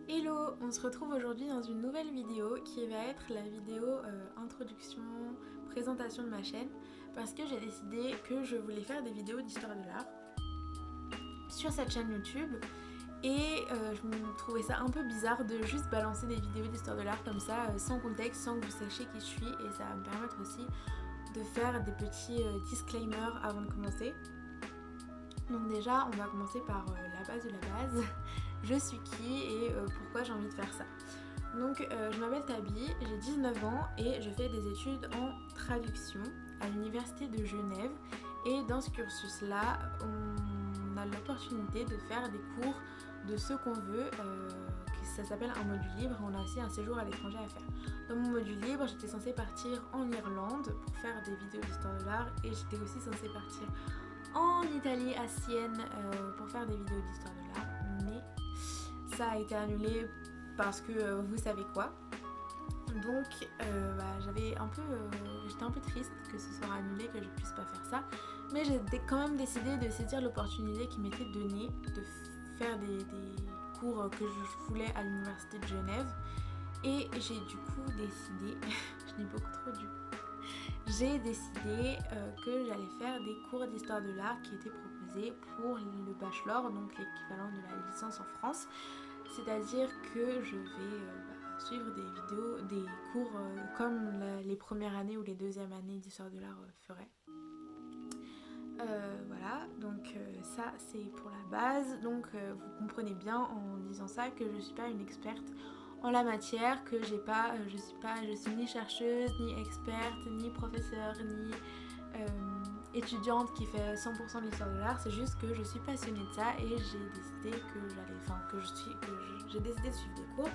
Hello, on se retrouve aujourd'hui dans une nouvelle vidéo qui va être la vidéo introduction, présentation de ma chaîne parce que j'ai décidé que je voulais faire des vidéos d'histoire de l'art sur cette chaîne YouTube et je me trouvais ça un peu bizarre de juste balancer des vidéos d'histoire de l'art comme ça sans contexte, sans que vous sachiez qui je suis, et ça va me permettre aussi de faire des petits disclaimers avant de commencer. Donc déjà on va commencer par la base de la base. Je suis qui et pourquoi j'ai envie de faire ça. Donc je m'appelle Tabi, j'ai 19 ans et je fais des études en traduction à l'université de Genève, et dans ce cursus là on a l'opportunité de faire des cours de ce qu'on veut, ça s'appelle un module libre. On a aussi un séjour à l'étranger à faire. Dans mon module libre, j'étais censée partir en Irlande pour faire des vidéos d'histoire de l'art, et j'étais aussi censée partir en Italie à Sienne pour faire des vidéos d'histoire de l'art, mais ça a été annulé parce que vous savez quoi. Donc j'étais un peu triste que ce soit annulé, que je puisse pas faire ça, mais j'ai quand même décidé de saisir l'opportunité qui m'était donnée de faire des cours que je voulais à l'université de Genève, et j'ai du coup décidé je dis beaucoup trop du coup, j'ai décidé que j'allais faire des cours d'histoire de l'art qui étaient proposés pour le bachelor, donc l'équivalent de la licence en France. C'est-à-dire que je vais suivre des cours comme les premières années ou les deuxièmes années d'histoire de l'art feraient. Voilà, donc ça c'est pour la base. Donc vous comprenez bien en disant ça que je suis pas une experte en la matière, que je suis ni chercheuse, ni experte, ni professeure, ni étudiante qui fait 100% de l'histoire de l'art. C'est juste que je suis passionnée de ça et j'ai décidé j'ai décidé de suivre des cours.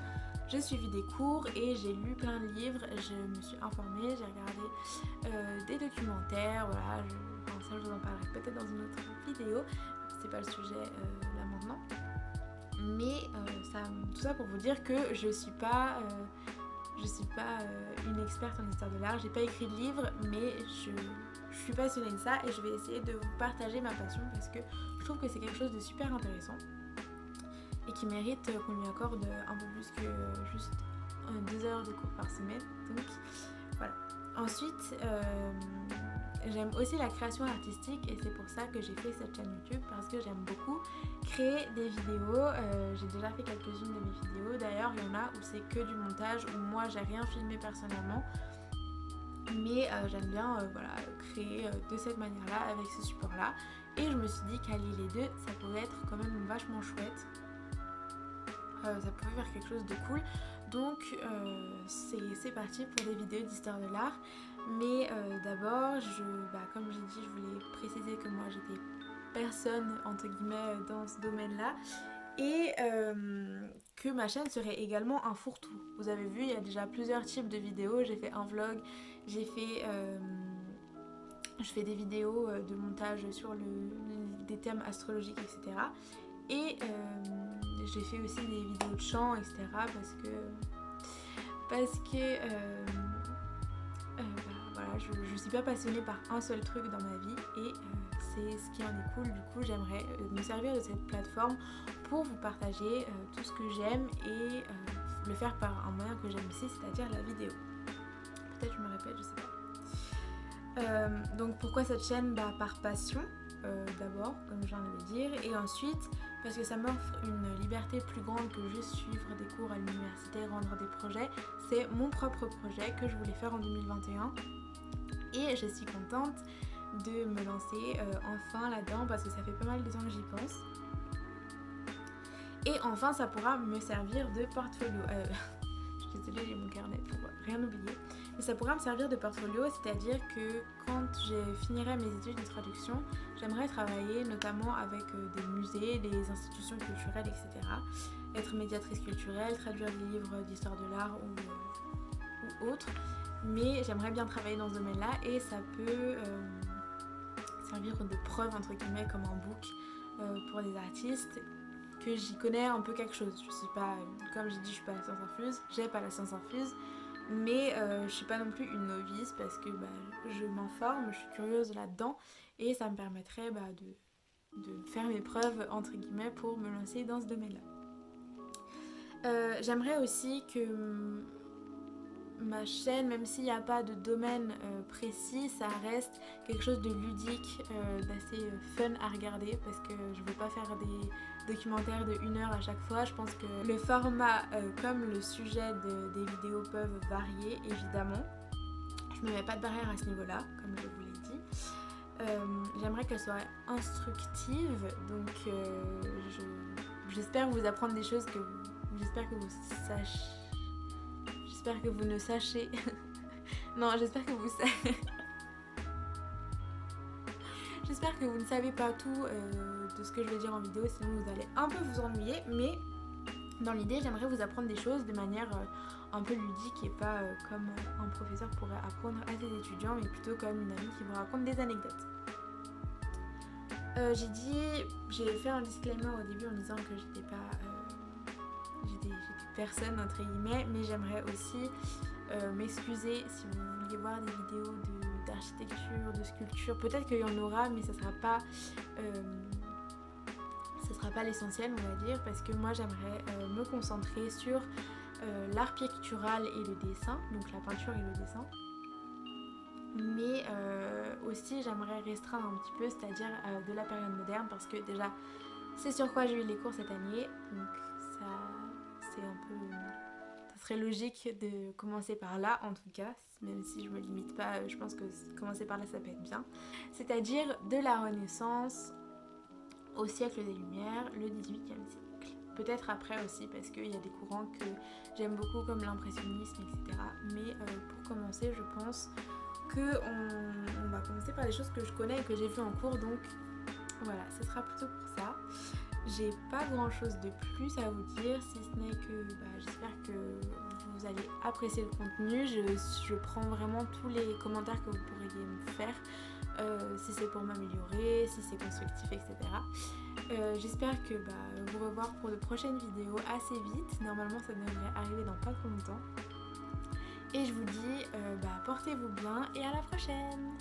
J'ai suivi des cours et j'ai lu plein de livres, je me suis informée, j'ai regardé des documentaires, voilà, ça je vous en parlerai peut-être dans une autre vidéo, c'est pas le sujet là maintenant. Mais tout ça pour vous dire que je suis pas une experte en histoire de l'art, j'ai pas écrit de livre, mais je suis passionnée de ça et je vais essayer de vous partager ma passion parce que je trouve que c'est quelque chose de super intéressant et qui mérite qu'on lui accorde un peu plus que juste 2 heures de cours par semaine. Donc voilà. Ensuite, j'aime aussi la création artistique et c'est pour ça que j'ai fait cette chaîne YouTube, parce que j'aime beaucoup créer des vidéos. J'ai déjà fait quelques-unes de mes vidéos. D'ailleurs, il y en a où c'est que du montage, où moi j'ai rien filmé personnellement. Mais j'aime bien créer de cette manière-là, avec ce support-là. Et je me suis dit qu'allier les deux, ça pouvait être quand même vachement chouette. Ça pouvait faire quelque chose de cool. Donc c'est parti pour des vidéos d'histoire de l'art. Mais d'abord, comme j'ai dit, je voulais préciser que moi j'étais personne entre guillemets dans ce domaine-là, et que ma chaîne serait également un fourre-tout. Vous avez vu, il y a déjà plusieurs types de vidéos. J'ai fait un vlog, je fais des vidéos de montage sur des thèmes astrologiques, etc. Et j'ai fait aussi des vidéos de chant, etc. parce que je suis pas passionnée par un seul truc dans ma vie, et c'est ce qui en est cool. Du coup, j'aimerais me servir de cette plateforme pour vous partager tout ce que j'aime et le faire par un moyen que j'aime aussi, c'est-à-dire la vidéo. Peut-être je me répète, je sais pas. Donc pourquoi cette chaîne? Par passion d'abord, comme je viens de le dire, et ensuite parce que ça m'offre une liberté plus grande que juste suivre des cours à l'université, rendre des projets. C'est mon propre projet que je voulais faire en 2021 et je suis contente de me lancer enfin là-dedans, parce que ça fait pas mal de temps que j'y pense. Et enfin, ça pourra me servir de portfolio. Je suis désolée, j'ai mon carnet pour rien oublier. Mais ça pourra me servir de portfolio, c'est-à-dire que quand je finirai mes études de traduction, j'aimerais travailler notamment avec des musées, des institutions culturelles, etc. Être médiatrice culturelle, traduire des livres d'histoire de l'art ou autres. Mais j'aimerais bien travailler dans ce domaine-là, et ça peut servir de preuve, entre guillemets, comme un book pour des artistes, que j'y connais un peu quelque chose. Je suis pas, comme j'ai dit, je suis pas la science infuse, j'ai pas la science infuse, mais je suis pas non plus une novice, parce que je m'informe, je suis curieuse là-dedans, et ça me permettrait de faire mes preuves, entre guillemets, pour me lancer dans ce domaine-là. J'aimerais aussi que ma chaîne, même s'il n'y a pas de domaine précis, ça reste quelque chose de ludique, d'assez fun à regarder, parce que je veux pas faire des documentaires de 1 heure à chaque fois. Je pense que le format comme le sujet des vidéos peuvent varier évidemment. Je me mets pas de barrière à ce niveau-là, comme je vous l'ai dit. J'aimerais qu'elle soit instructive, donc j'espère vous apprendre des choses j'espère que vous sachez. J'espère que vous ne sachez. Non, j'espère que vous savez. J'espère que vous ne savez pas tout de ce que je vais dire en vidéo, sinon vous allez un peu vous ennuyer. Mais dans l'idée, j'aimerais vous apprendre des choses de manière un peu ludique et pas comme un professeur pourrait apprendre à ses étudiants, mais plutôt comme une amie qui vous raconte des anecdotes. J'ai fait un disclaimer au début en disant que j'étais personne entre guillemets, mais j'aimerais aussi m'excuser si vous vouliez voir des vidéos d'architecture, de sculpture. Peut-être qu'il y en aura, mais ça sera pas l'essentiel, on va dire, parce que moi j'aimerais me concentrer sur l'art pictural et le dessin, donc la peinture et le dessin. Mais aussi j'aimerais restreindre un petit peu, c'est-à-dire de la période moderne, parce que déjà c'est sur quoi j'ai eu les cours cette année, donc ça serait logique de commencer par là en tout cas, même si je me limite pas, je pense que commencer par là ça peut être bien. C'est-à-dire de la Renaissance au siècle des Lumières, le 18e siècle. Peut-être après aussi parce qu'il y a des courants que j'aime beaucoup comme l'impressionnisme, etc. Mais pour commencer, je pense qu'on va commencer par des choses que je connais et que j'ai vues en cours, donc voilà, ce sera plutôt pour ça. J'ai pas grand chose de plus à vous dire, si ce n'est que j'espère que vous allez apprécier le contenu. Je prends vraiment tous les commentaires que vous pourriez me faire, si c'est pour m'améliorer, si c'est constructif, etc. J'espère que vous revoir pour de prochaines vidéos assez vite. Normalement ça devrait arriver dans pas trop longtemps. Et je vous dis portez-vous bien et à la prochaine.